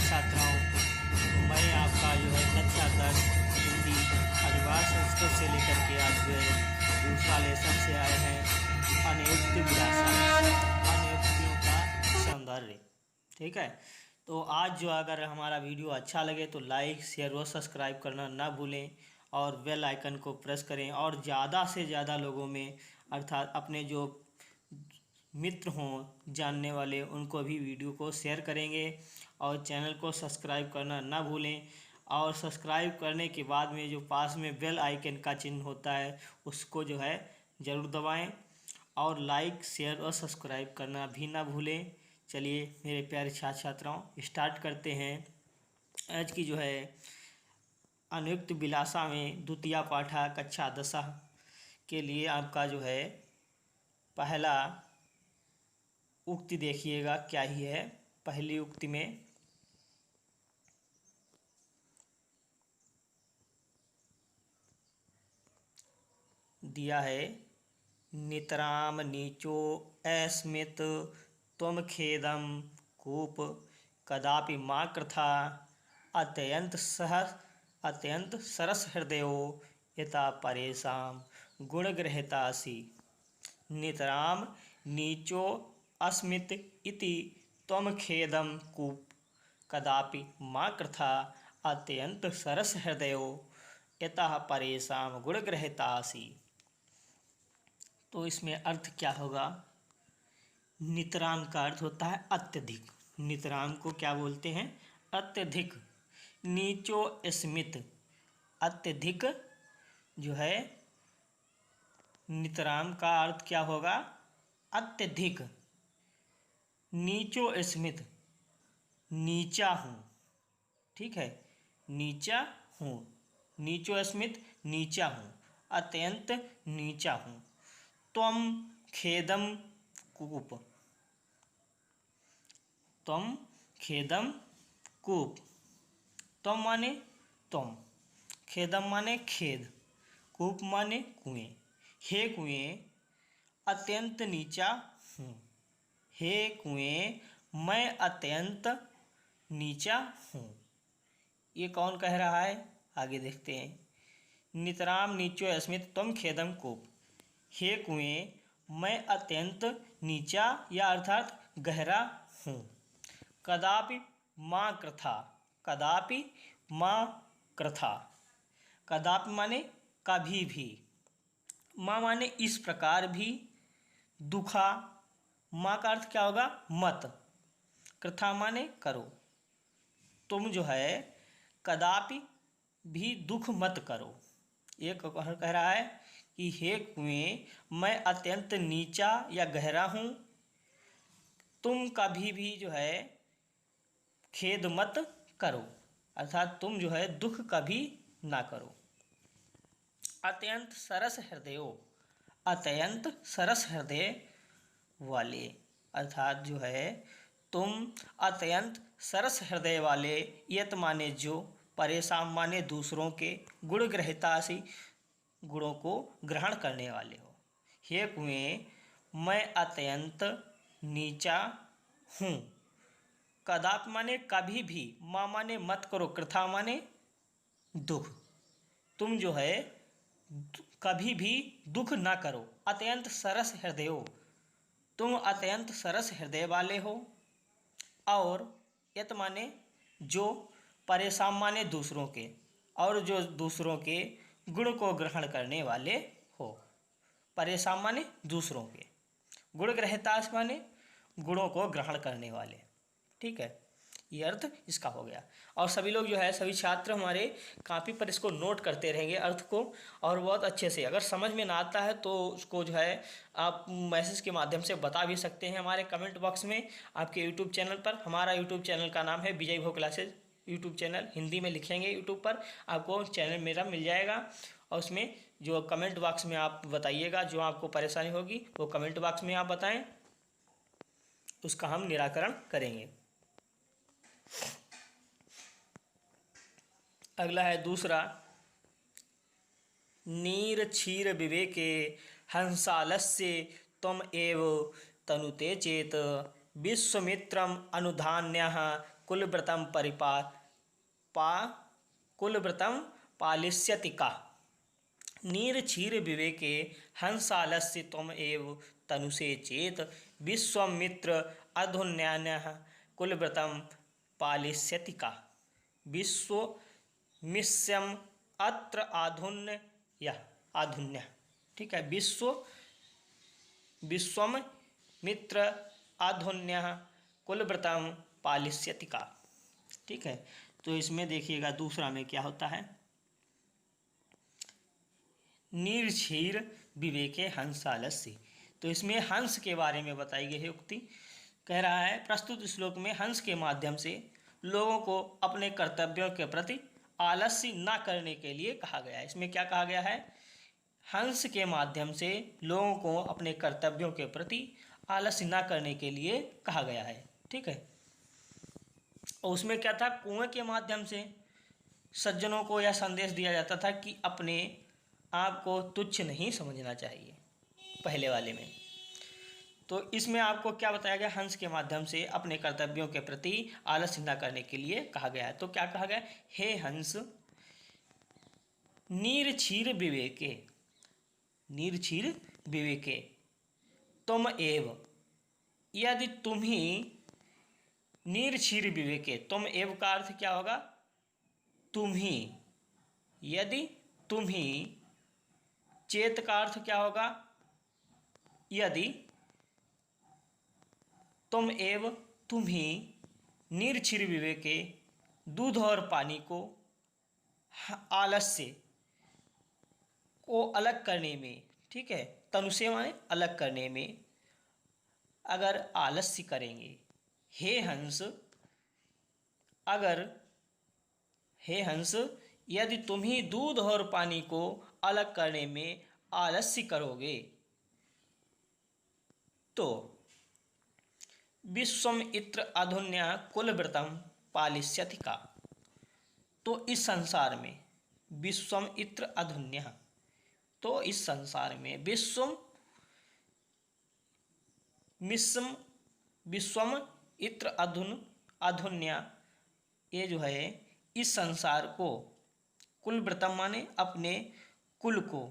छात्राओं, मैं आपका कक्षा 10 हिंदी अधिवास संस्कृत से लेकर के आज दूसरा लेसन से आए हैं अनियुक्त विलासा, अनियुक्तियों का सौंदर्य। ठीक है, तो आज अगर हमारा वीडियो अच्छा लगे तो लाइक शेयर और सब्सक्राइब करना ना भूलें और बेल आइकन को प्रेस करें और ज़्यादा से ज़्यादा लोगों में अर्थात अपने जो मित्र हों जानने वाले उनको भी वीडियो को शेयर करेंगे और चैनल को सब्सक्राइब करना ना भूलें। और सब्सक्राइब करने के बाद में जो पास में बेल आइकन का चिन्ह होता है उसको ज़रूर दबाएं और लाइक शेयर और सब्सक्राइब करना भी ना भूलें। चलिए मेरे प्यारे छात्र छात्राओं, स्टार्ट करते हैं आज की अनियुक्त विलासा में द्वितीय पाठा कक्षा 10 के लिए आपका पहला उक्ति देखिएगा क्या ही है। पहली उक्ति में दिया है, नितराम नीचो अस्मित त्वम खेदम कूप कदापि मा कृथा अत्यंत सरस हृदयो यथा परेशान गुणग्रहितासि। नितराम नीचो अस्मित इति त्वम खेदम कूप कदापि मा कृथा अत्यंत सरस हृदयो यतः परेशान गुणग्रहितासि। तो इसमें अर्थ क्या होगा? नितराम का अर्थ होता है अत्यधिक। नितराम को क्या बोलते हैं? अत्यधिक। नीचो स्मित, अत्यधिक नितराम का अर्थ क्या होगा? अत्यधिक। नीचो स्मित, नीचा हूँ। ठीक है, नीचा हूँ। नीचो स्मित, नीचा हूँ, अत्यंत नीचा हूँ। त्वम खेदम कूप, त्वम खेदम कूप। त्वम माने तुम, खेदम माने खेद, कूप माने कुएं। हे कुएं, अत्यंत नीचा हूँ। हे कुएं, मैं अत्यंत नीचा हूँ। ये कौन कह रहा है? आगे देखते हैं। नितराम नीचो अस्मित त्वम खेदम कूप। हे कुएं, मैं अत्यंत नीचा या अर्थात गहरा हूँ। कदापि माँ कृथा, कदापि माँ कृथा। कदापि माने कभी भी, माँ माने इस प्रकार भी, दुखा, माँ का अर्थ क्या होगा? मत, कृथा माने करो। तुम कदापि भी दुख मत करो। ये कह रहा है कि हे कुएं, मैं अत्यंत नीचा या गहरा हूँ, तुम कभी भी खेद मत करो, अर्थात तुम दुख कभी ना करो। अत्यंत सरस हृदयो, अत्यंत सरस हृदय वाले, अर्थात तुम अत्यंत सरस हृदय वाले। यत माने जो, परेशान माने दूसरों के, गुण ग्रहितासि गुणों को ग्रहण करने वाले हो। हे कुएं, मैं अत्यंत नीचा हूँ। कदापि माने कभी भी, माँ माने मत करो, कृथा माने दुख। तुम कभी भी दुख ना करो। अत्यंत सरस हृदयो, तुम अत्यंत सरस हृदय वाले हो। और यत माने जो, परेशान माने दूसरों के, और जो दूसरों के गुण को ग्रहण करने वाले हो। परेशान माने दूसरों के, गुण ग्रहितास माने गुणों को ग्रहण करने वाले। ठीक है, ये अर्थ इसका हो गया। और सभी लोग सभी छात्र हमारे कॉपी पर इसको नोट करते रहेंगे अर्थ को, और बहुत अच्छे से। अगर समझ में ना आता है तो उसको आप मैसेज के माध्यम से बता भी सकते हैं हमारे कमेंट बॉक्स में, आपके यूट्यूब चैनल पर। हमारा यूट्यूब चैनल का नाम है विजय भो क्लासेज यूट्यूब चैनल। हिंदी में लिखेंगे यूट्यूब पर, आपको चैनल मेरा मिल जाएगा। और उसमें जो कमेंट बॉक्स में आप बताइएगा, जो आपको परेशानी होगी वो कमेंट बॉक्स में आप बताएं, उसका हम निराकरण करेंगे। अगला है दूसरा, नीर क्षीर विवेके हंसालस्य त्वम एव तनुते चेत विश्वमित्रम अनुधान्यः कुलव्रतम कुलव्रतम पालिष्यति का। नीर क्षीर विवेके हंसालस्य त्वम एव तनुषे चेत विश्वामित्र अधुन्यान्यः कुलव्रतम पालिष्यति का। विश्वमिष्यम अत्र आधुन्य यह आधुन्य। ठीक है, विश्वामित्र आधुन्य कुलव्रतम पालिष्यति का। ठीक है, तो इसमें देखिएगा दूसरा में क्या होता है, निर्क्षीर विवेके हंसालस्य। तो इसमें हंस के बारे में बताई गई है उक्ति। कह रहा है प्रस्तुत श्लोक में हंस के माध्यम से लोगों को अपने कर्तव्यों के प्रति आलस्य न करने के लिए कहा गया है। इसमें क्या कहा गया है, हंस के माध्यम से लोगों को अपने कर्तव्यों के प्रति आलस्य न करने के लिए कहा गया है। ठीक है, और उसमें क्या था, कुएं के माध्यम से सज्जनों को यह संदेश दिया जाता था कि अपने आप को तुच्छ नहीं समझना चाहिए पहले वाले में। तो इसमें आपको क्या बताया गया, हंस के माध्यम से अपने कर्तव्यों के प्रति आलस्य न करने के लिए कहा गया है। तो क्या कहा गया, हे हंस निर्क्षीर विवेके, निर्क्षीर विवेके तुम एव, यदि तुम ही निर्क्षीर विवेके, तुम एव का अर्थ क्या होगा, तुम ही, यदि तुम ही, चेत का अर्थ क्या होगा, यदि, तुम एव तुम ही, निर्क्षीर विवेके दूध और पानी को आलस्य को अलग करने में, ठीक है, तनुषे माने अलग करने में अगर आलस्य करेंगे, हे हंस, अगर, हे हंस यदि तुम ही दूध और पानी को अलग करने में आलस्य करोगे तो विश्वामित्र अधुन्या कुलव्रतम पालिष्यति का। तो इस संसार में विश्वामित्र अधुन्या, तो इस संसार में विश्वामित्र अधुन्या, ये जो है इस संसार को, कुलव्रतम माने अपने कुल को,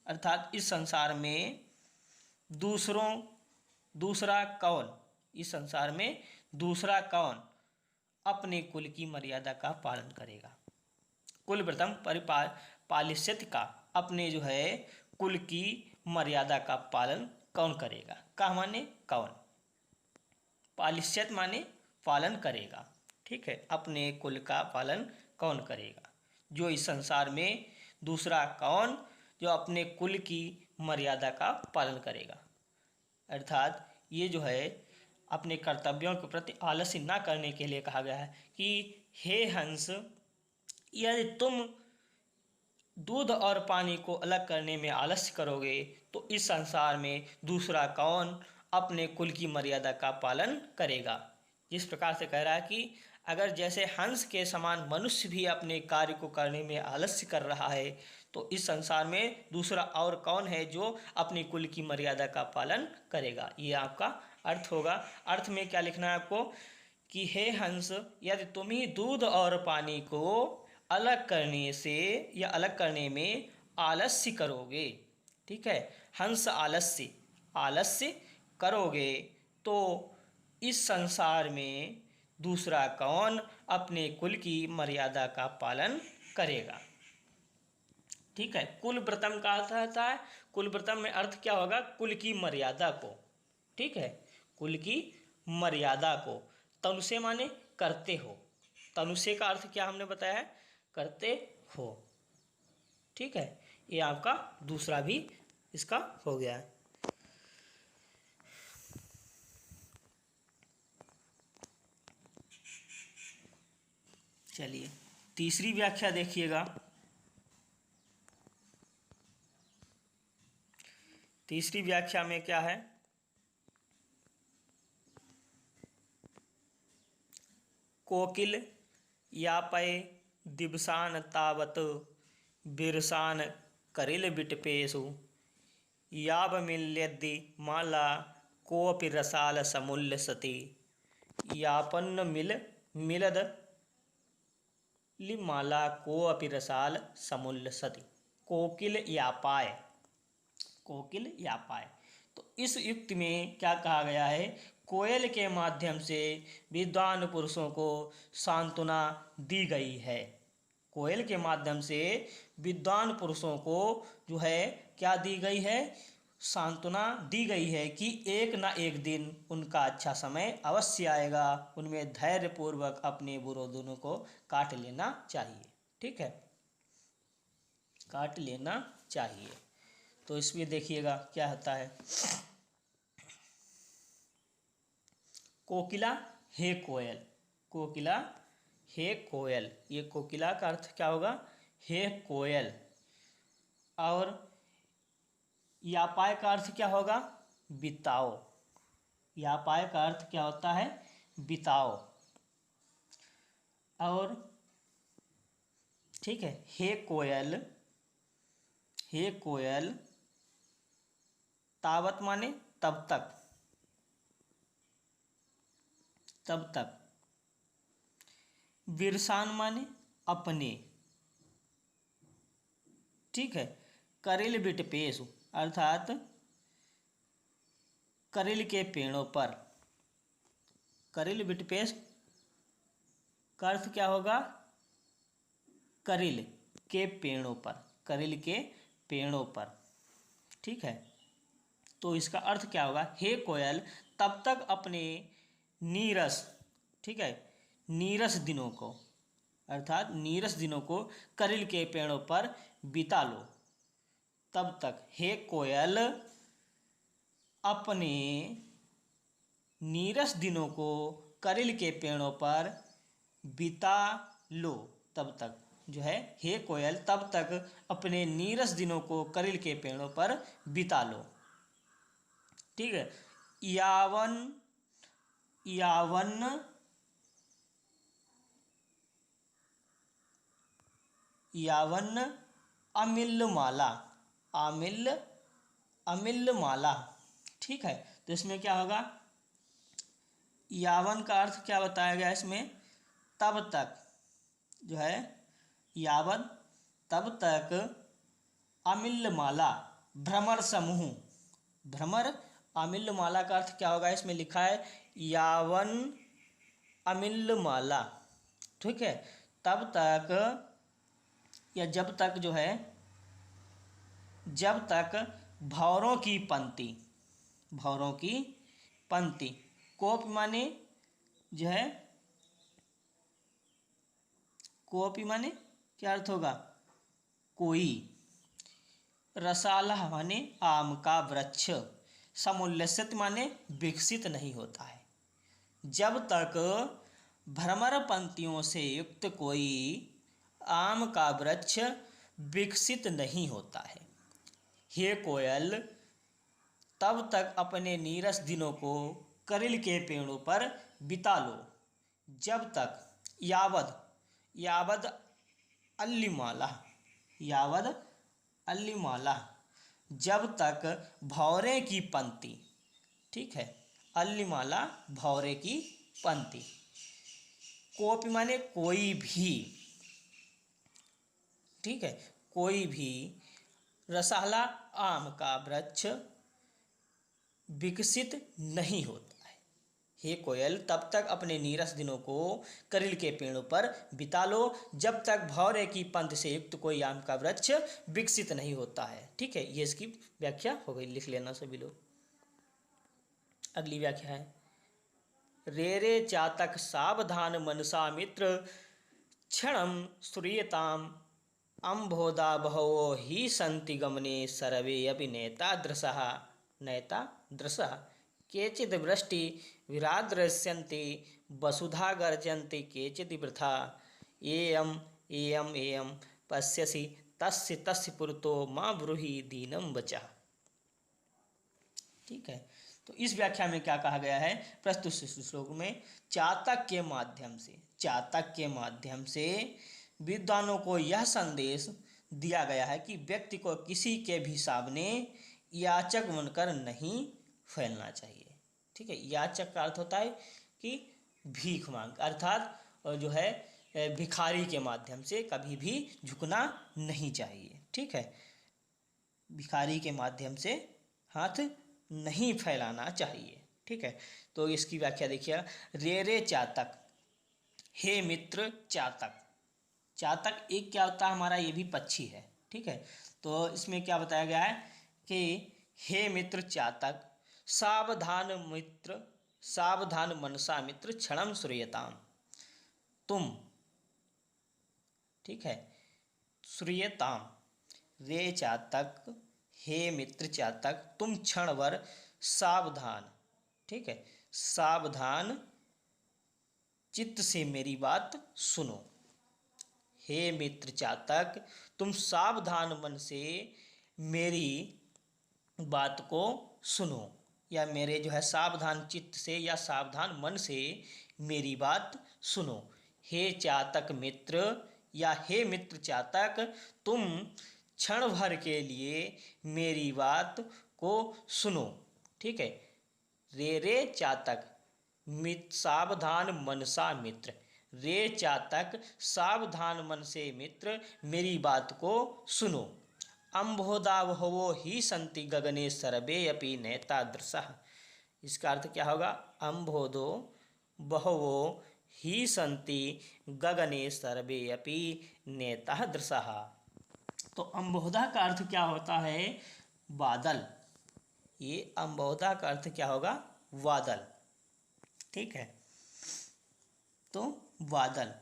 अर्थात इस संसार में दूसरा कौन, इस संसार में दूसरा कौन अपने कुल की मर्यादा का पालन करेगा। कुलव्रतम पालिष्यति का, अपने जो है कुल की मर्यादा का पालन कौन करेगा, का माने कौन, पालिष्यत माने पालन करेगा। ठीक है, अपने कुल का पालन कौन करेगा, जो इस संसार में दूसरा कौन जो अपने कुल की मर्यादा का पालन करेगा। अर्थात ये जो है अपने कर्तव्यों के प्रति आलस्य न करने के लिए कहा गया है कि हे हंस, यदि तुम दूध और पानी को अलग करने में आलस्य करोगे तो इस संसार में दूसरा कौन अपने कुल की मर्यादा का पालन करेगा। जिस प्रकार से कह रहा है कि अगर जैसे हंस के समान मनुष्य भी अपने कार्य को करने में आलस्य कर रहा है तो इस संसार में दूसरा और कौन है जो अपनी कुल की मर्यादा का पालन करेगा। ये आपका अर्थ होगा। अर्थ में क्या लिखना है आपको कि हे हंस, यदि तुम ही दूध और पानी को अलग करने से या अलग करने में आलस्य करोगे, ठीक है, हंस आलस्य करोगे तो इस संसार में दूसरा कौन अपने कुल की मर्यादा का पालन करेगा। ठीक है, कुलव्रतम का अर्थ होता है, कुलव्रतम में अर्थ क्या होगा, कुल की मर्यादा को। ठीक है, कुल की मर्यादा को, तनुषे माने करते हो, तनुषे का अर्थ क्या हमने बताया है, करते हो। ठीक है, ये आपका दूसरा भी इसका हो गया है। चलिए तीसरी व्याख्या देखिएगा। तीसरी व्याख्या में क्या है, कोकिल यापय दिवसान तावत बिरसान करिल विटपेशु यावमिल्यद्दि माला कोऽपि रसाल समूल्य सति यापन्न मिल मिलद लिमाला को अपि रसाल समुल्लसति। कोकिल यापाय, कोकिल यापाय। तो इस युक्ति में क्या कहा गया है, कोयल के माध्यम से विद्वान पुरुषों को सांत्वना दी गई है। कोयल के माध्यम से विद्वान पुरुषों को जो है क्या दी गई है, सांत्वना दी गई है कि एक ना एक दिन उनका अच्छा समय अवश्य आएगा, उनमें धैर्यपूर्वक अपने बुरे दिनों को काट लेना चाहिए। ठीक है, काट लेना चाहिए। तो इसमें देखिएगा क्या होता है, कोकिला हे कोयल, कोकिला हे कोयल, ये कोकिला का अर्थ क्या होगा, हे कोयल। और यापाय का अर्थ क्या होगा, बिताओ। यापाय का अर्थ क्या होता है, बिताओ। और ठीक है, हे कोयल, हे कोयल, तावत माने तब तक, तब तक। विरसान माने अपने। ठीक है, करेल बिटपेशु अर्थात करेल के पेड़ों पर। करेल बिटपेश का अर्थ क्या होगा, करेल के पेड़ों पर, करेल के पेड़ों पर। ठीक है, तो इसका अर्थ क्या होगा, हे कोयल तब तक अपने नीरस, ठीक है, नीरस दिनों को अर्थात नीरस दिनों को करेल के पेड़ों पर बिता लो। तब तक हे कोयल अपने नीरस दिनों को करेल के पेड़ों पर बिता लो। तब तक जो है, हे कोयल तब तक अपने नीरस दिनों को करेल के पेड़ों पर बिता लो। ठीक है, यावन, यावन, यावन अमिल माला, अमिल, अमिल माला। ठीक है, तो इसमें क्या होगा, यावन का अर्थ क्या बताया गया इसमें, तब तक जो है, यावन तब तक, अमिल माला भ्रमर समूह, भ्रमर अमिल माला का अर्थ क्या होगा, इसमें लिखा है यावन अमिल माला। ठीक है, तब तक या जब तक जो है, जब तक भौरों की पंक्ति, भौरों की पंक्ति। कोप माने जो है, कोपी माने क्या अर्थ होगा, कोई। रसाला माने आम का वृक्ष। समुल्लसित माने विकसित नहीं होता है। जब तक भ्रमर पंक्तियों से युक्त कोई आम का वृक्ष विकसित नहीं होता है। हे कोयल तब तक अपने नीरस दिनों को करेल के पेड़ों पर बिता लो। जब तक, यावद, यावद अल्लिमाला, यावद अल्लिमाला, जब तक भौरे की पंक्ति। ठीक है, अल्लिमाला भौरे की पंक्ति। कोपी माने कोई भी। ठीक है, कोई भी। रसाला आम का वृक्ष विकसित नहीं होता है। हे कोयल तब तक अपने नीरस दिनों को करेल के पेड़ों पर बिता लो, जब तक भौरे की पंक्ति से युक्त कोई आम का वृक्ष विकसित नहीं होता है। ठीक है, ये इसकी व्याख्या हो गई, लिख लेना सभी लोग। अगली व्याख्या है, रे रे चातक सावधान मनसा मित्र क्षणम श्रूयताम अम्भोदा बहवो ही सन्ति गमने सर्वे अपि नेतादृशः, नेतादृशः। केचिद् वृष्टि विराद्रस्यन्ति वसुधा गर्जन्ति केचिद् वृथा। एयम् एयम् एयं पश्यसि तस्य तस्य पुरतो मां ब्रूहि दीनं वचः। ठीक है, तो इस व्याख्या में क्या कहा गया है, प्रस्तुत श्लोक में चातक के माध्यम से, चातक के माध्यम से विद्वानों को यह संदेश दिया गया है कि व्यक्ति को किसी के भी सामने याचक बनकर नहीं फैलना चाहिए। ठीक है, याचक का अर्थ होता है कि भीख मांग, अर्थात जो है भिखारी के माध्यम से कभी भी झुकना नहीं चाहिए। ठीक है, भिखारी के माध्यम से हाथ नहीं फैलाना चाहिए। ठीक है, तो इसकी व्याख्या देखिए, रे रे चातक, हे मित्र चातक। चातक एक क्या होता है हमारा, ये भी पक्षी है। ठीक है, तो इसमें क्या बताया गया है कि हे मित्र चातक, सावधान मित्र, सावधान मनसा मित्र क्षणम श्रूयताम। तुम, ठीक है, श्रूयताम, रे चातक, हे मित्र चातक, तुम क्षण भर सावधान, ठीक है, सावधान चित्त से मेरी बात सुनो। हे मित्र चातक, तुम सावधान मन से मेरी बात को सुनो, या मेरे जो है सावधान चित्त से या सावधान मन से मेरी बात सुनो। हे चातक मित्र या हे मित्र चातक, तुम क्षण भर के लिए मेरी बात को सुनो। ठीक है, रे रे चातक, मित्र सावधान मनसा मित्र, रे चातक सावधान मन से मित्र मेरी बात को सुनो। अम्भोदा बहवो ही संति गगने सर्वे अपि नेतादृशः। इसका अर्थ क्या होगा, अम्भोदो बहवो ही संति गगने सर्वे अपि नेतादृशः। तो अम्भोदा का अर्थ क्या होता है, बादल। ये अम्भोदा का अर्थ क्या होगा, बादल। ठीक है, तो बादल।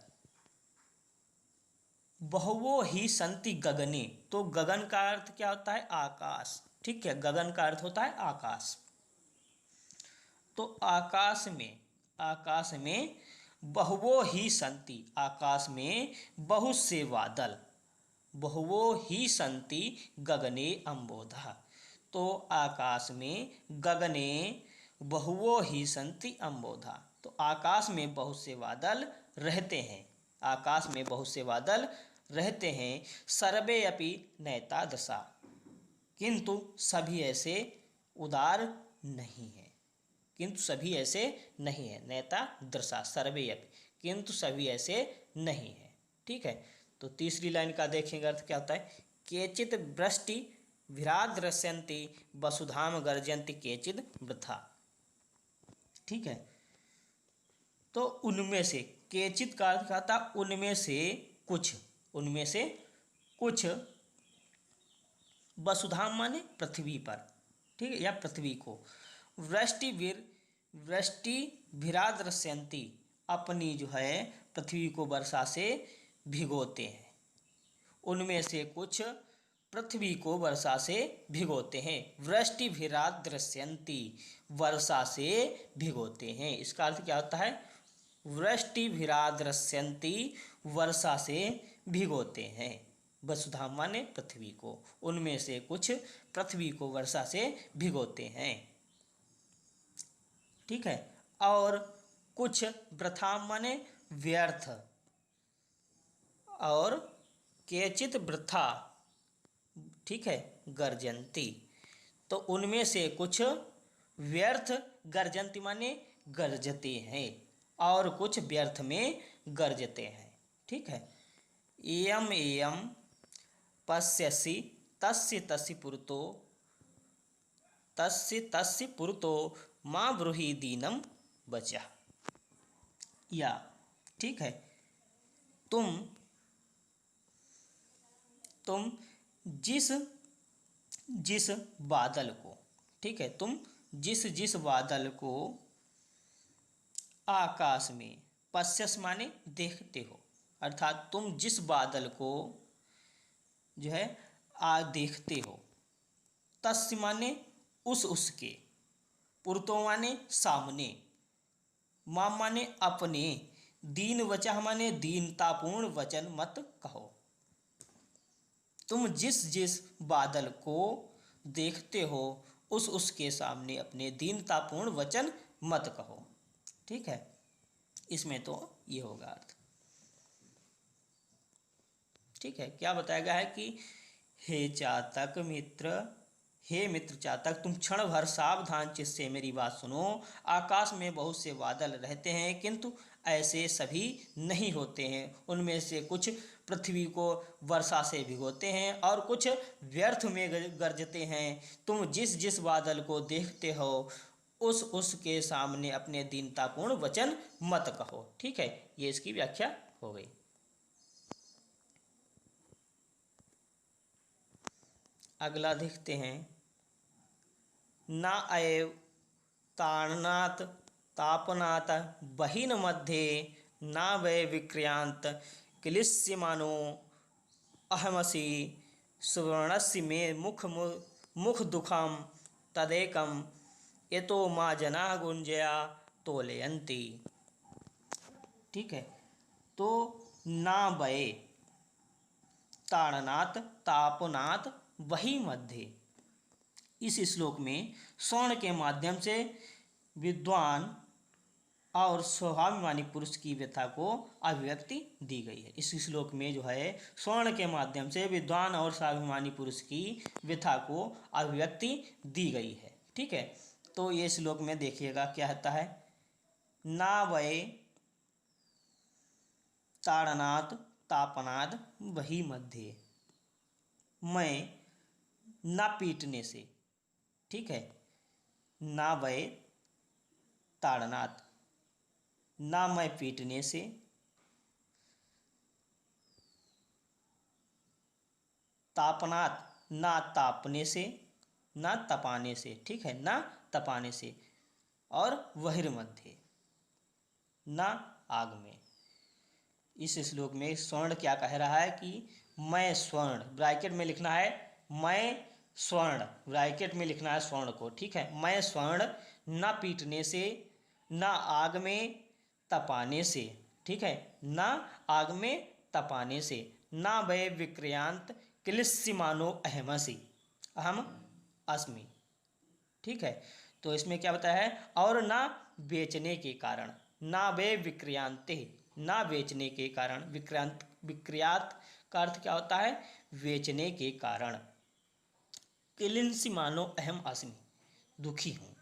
बहुवो ही संति गगने, तो गगन का अर्थ क्या होता है, आकाश। ठीक है, गगन का अर्थ होता है आकाश। तो आकाश में, आकाश में बहुवो ही संति, आकाश में बहुत से बादल, बहुवो ही संति गगने अम्बोधा। तो आकाश में गगने बहुवो ही संति अम्बोधा, तो आकाश में बहुत से बादल रहते हैं, आकाश में बहुत से बादल रहते हैं। सर्वे अपि नैता दशा, किंतु सभी ऐसे उदार नहीं है, किंतु सभी ऐसे नहीं है। नैता दशा सर्वे अपि, किंतु सभी ऐसे नहीं है। ठीक है, तो तीसरी लाइन का देखेंगे अर्थ क्या होता है, केचित वृष्टि विराद्रस्यन्ति वसुधाम गर्जन्ति केचित वृथा। ठीक है, तो उनमें से, केचित का अर्थ क्या था, उनमें से कुछ, उनमें से कुछ, वसुधाम माने पृथ्वी पर, ठीक है, या पृथ्वी को, वृष्टि विराद्रस्यन्ति, अपनी जो है पृथ्वी को वर्षा से भिगोते हैं। उनमें से कुछ पृथ्वी को वर्षा से भिगोते हैं। वृष्टि विराद्रस्यन्ति, वर्षा से भिगोते हैं। इसका अर्थ क्या होता है, वृष्टि विराद्रस्यन्ति, वर्षा से भिगोते हैं। वसुधा माने पृथ्वी को, उनमें से कुछ पृथ्वी को वर्षा से भिगोते हैं। ठीक है, और कुछ वृथा माने व्यर्थ, और केचित वृथा, ठीक है, गर्जन्ति, तो उनमें से कुछ व्यर्थ, गर्जन्ति माने गरजते हैं, और कुछ व्यर्थ में गरजते हैं। ठीक है, एयम एयम पश्यसि तस्य तस्य पुरतो, तस्य तस्य पुरतो माँ ब्रूहि दीनम बचा। या ठीक है, तुम जिस जिस बादल को, ठीक है, तुम जिस जिस बादल को आकाश में, पश्यस माने देखते हो, अर्थात तुम जिस बादल को जो है देखते हो, तस्य माने उसके, पुरतो माने सामने, मां माने अपने, दीन वचः माने दीनतापूर्ण वचन मत कहो। तुम जिस जिस बादल को देखते हो उसके सामने अपने दीनतापूर्ण वचन मत कहो। ठीक है, इसमें तो ये होगा अर्थ। ठीक है, क्या बताया गया है कि हे चातक मित्र, हे मित्र चातक, तुम क्षण भर सावधान चित्त से मेरी बात सुनो। आकाश में बहुत से बादल रहते हैं, किंतु ऐसे सभी नहीं होते हैं। उनमें से कुछ पृथ्वी को वर्षा से भिगोते हैं और कुछ व्यर्थ में गरजते हैं। तुम जिस जिस बादल को देखते हो उसके सामने अपने दीनतापूर्ण वचन मत कहो। ठीक है, ये इसकी व्याख्या हो गई। अगला देखते हैं। न एव ताड़नात् तापनात् बहिन मध्ये न वै विक्रियांत क्लिश्यमानो अहमसि सुवर्णस्य मे मुख दुखम तदेकम यतो मा जना गुंजया तोलयन्ति। ठीक है, तो ना वै ताड़नात् तापनात् वही मध्य, इस श्लोक में स्वर्ण के माध्यम से विद्वान और स्वाभिमानी पुरुष की व्यथा को अभिव्यक्ति दी गई है। इस श्लोक में जो है स्वर्ण के माध्यम से विद्वान और स्वाभिमानी पुरुष की व्यथा को अभिव्यक्ति दी गई है। ठीक है, तो ये श्लोक में देखिएगा क्या होता है। ना वै ताड़नात् तापनाद वही मध्य, मैं ना पीटने से। ठीक है, ना वै ताड़नात्, ना मैं पीटने से, तापनात् ना तापने से, ना तपाने से। ठीक है, ना तपाने से, और बहिर्मध्य ना आग में। इस श्लोक में स्वर्ण क्या कह रहा है कि मैं स्वर्ण, ब्रैकेट में लिखना है मैं स्वर्ण, ब्रैकेट में लिखना है स्वर्ण को। ठीक है, मैं स्वर्ण ना पीटने से, ना आग में तपाने से। ठीक है, ना आग में तपाने से, ना वै विक्रियांत क्लिश्यमानो अहमसि अहम अस्मि। ठीक है, तो इसमें क्या बताया है, और ना बेचने के कारण, ना वे विक्रियांते, ना बेचने के कारण। विक्रांत, विक्रियात का अर्थ क्या होता है, बेचने के कारण। क्लिंसी मानो अहम अस्मि, दुखी हूँ,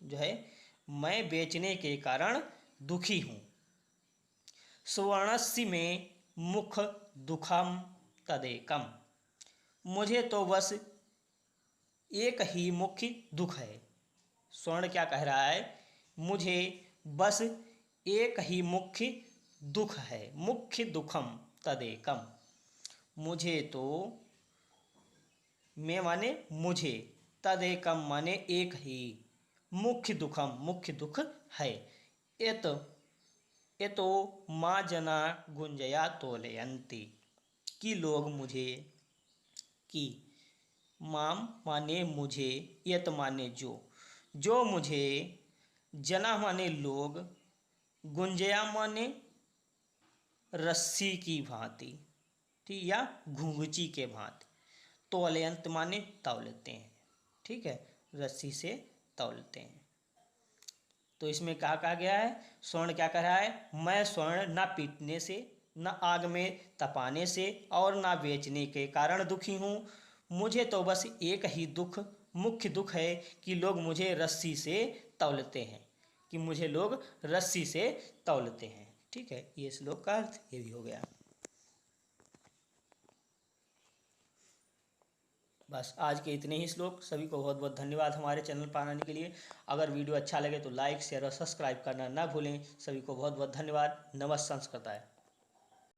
जो है मैं बेचने के कारण दुखी हूँ। सुवर्णस्य में मुख दुखम तदेकम, मुझे तो बस एक ही मुख्य दुख है। स्वर्ण क्या कह रहा है, मुझे बस एक ही मुख्य दुख है, मुख्य दुखम तदेकम, मुझे तो, मैं माने मुझे, तदेकम माने एक ही, मुख्य दुखम मुख्य दुख है। ये तो माँ जना गुंजया तोलयन्ति, कि लोग मुझे, कि माम माने मुझे, यत माने जो मुझे, जना माने लोग, गुंजया माने रस्सी की भांति, ठीक, या घुंघची के भांति, तौलयंत माने तौलते हैं। ठीक है, रस्सी से तौलते हैं। तो इसमें कहा गया है, स्वर्ण क्या कह रहा है, मैं स्वर्ण ना पीटने से, न आग में तपाने से, और ना बेचने के कारण दुखी हूँ। मुझे तो बस एक ही दुख, मुख्य दुख है कि लोग मुझे रस्सी से तौलते हैं, कि मुझे लोग रस्सी से तौलते हैं। ठीक है, ये श्लोक का अर्थ ये भी हो गया। बस आज के इतने ही श्लोक। सभी को बहुत बहुत धन्यवाद हमारे चैनल पर आने के लिए। अगर वीडियो अच्छा लगे तो लाइक शेयर और सब्सक्राइब करना ना भूलें। सभी को बहुत बहुत धन्यवाद। नमः संस्कृताय।